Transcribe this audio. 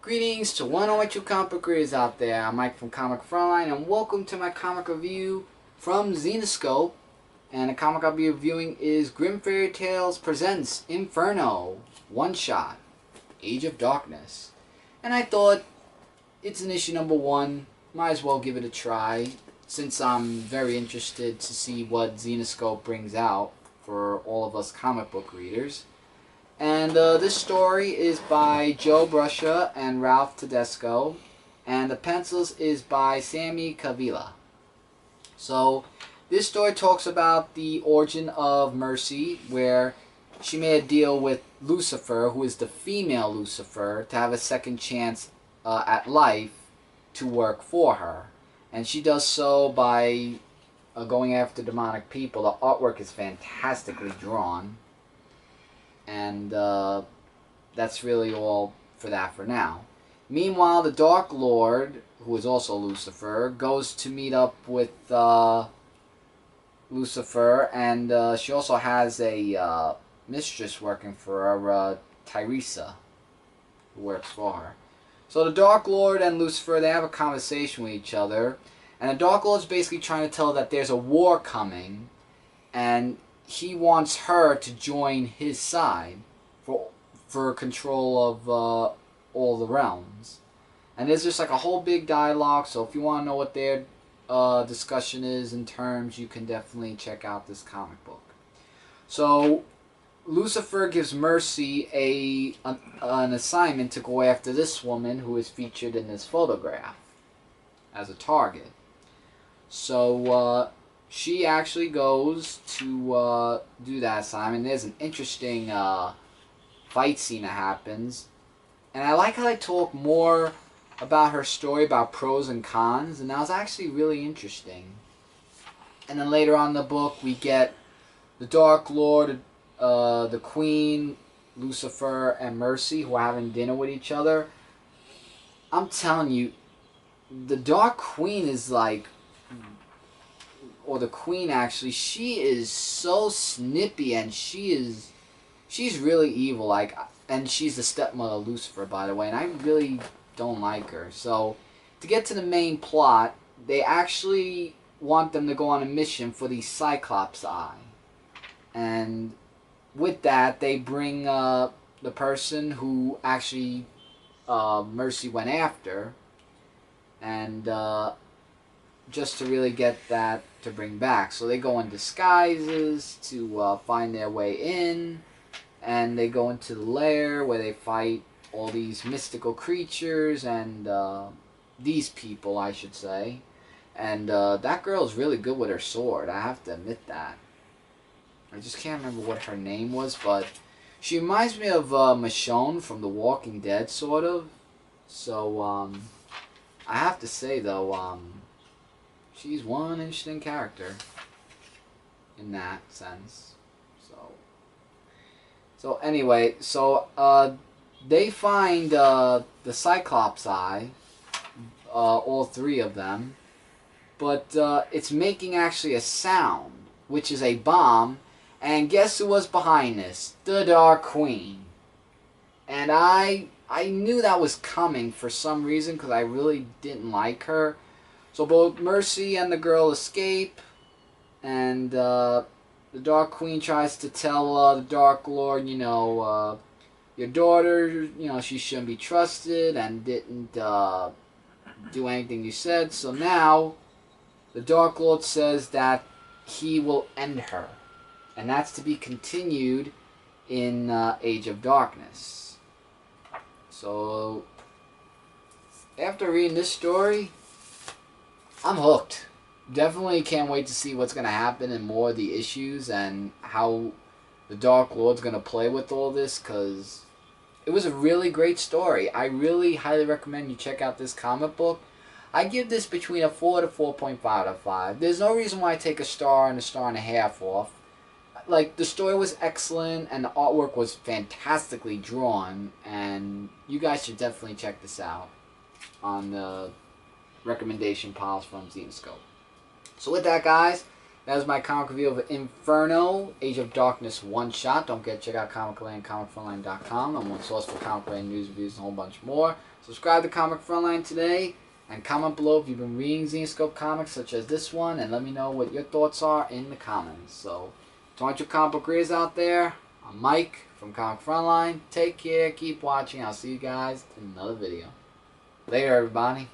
Greetings to one or two comic book readers out there. I'm Mike from Frontline, and welcome to my comic review from Zenescope. And the comic I'll be reviewing is Grimm Fairy Tales presents Inferno, one shot, Age of Darkness. And I thought it's an issue number 1. Might as well give it a try, since I'm very interested to see what Zenescope brings out for all of us comic book readers. And this story is by Joe Bruscia and Ralph Tedesco, and the pencils is by Sammy Cavilla. So this story talks about the origin of Mercy, where she made a deal with Lucifer, who is the female Lucifer, to have a second chance at life to work for her. And she does so by going after demonic people. The artwork is fantastically drawn. And that's really all for that for now. Meanwhile, the Dark Lord, who is also Lucifer, goes to meet up with Lucifer, and she also has a mistress working for her, Tyresa, who works for her. So the Dark Lord and Lucifer, they have a conversation with each other, and the Dark Lord is basically trying to tell her that there's a war coming, and he wants her to join his side for control of all the realms. And there's just like a whole big dialogue, so if you want to know what their discussion is in terms, you can definitely check out this comic book. So Lucifer gives Mercy an assignment to go after this woman who is featured in this photograph as a target. So she actually goes to do that assignment. There's an interesting fight scene that happens. And I like how they talk more about her story, about pros and cons, and that was actually really interesting. And then later on in the book, we get the Dark Lord, the Queen, Lucifer, and Mercy, who are having dinner with each other. I'm telling you, the Dark Queen is like... or the Queen actually, she is so snippy, and she's really evil, like, and she's the stepmother of Lucifer, by the way, and I really don't like her. So to get to the main plot, they actually want them to go on a mission for the Cyclops Eye, and with that they bring the person who actually Mercy went after, and just to really get that to bring back. So they go in disguises to find their way in, and they go into the lair where they fight all these mystical creatures and these people, I should say. And that girl is really good with her sword, I have to admit that. I just can't remember what her name was, but she reminds me of Michonne from The Walking Dead, sort of. So I have to say though, she's one interesting character in that sense. So anyway, so they find the Cyclops Eye, all 3 of them, but it's making actually a sound, which is a bomb. And guess who was behind this? The Dark Queen. And I knew that was coming for some reason, because I really didn't like her. So both Mercy and the girl escape, and the Dark Queen tries to tell the Dark Lord, you know, your daughter, you know, she shouldn't be trusted and didn't do anything you said. So now the Dark Lord says that he will end her, and that's to be continued in Age of Darkness. So after reading this story, I'm hooked. Definitely can't wait to see what's going to happen in more of the issues and how the Dark Lord's going to play with all this, because it was a really great story. I really highly recommend you check out this comic book. I give this between a 4 to 4.5 out of 5. There's no reason why I take a star and a star and a half off. Like, the story was excellent and the artwork was fantastically drawn, and you guys should definitely check this out on the recommendation piles from Zenescope. So with that, guys, That is my comic review of Inferno, Age of Darkness one-shot. Don't forget to check out Comic Land, ComicFrontline.com. I'm one source for Comic Land news, reviews, and a whole bunch more. Subscribe to Comic Frontline today, and comment below if you've been reading Zenescope comics such as this one, and let me know what your thoughts are in the comments. So, to all you comic book readers out there, I'm Mike from Comic Frontline. Take care, keep watching. I'll see you guys in another video. Later, everybody.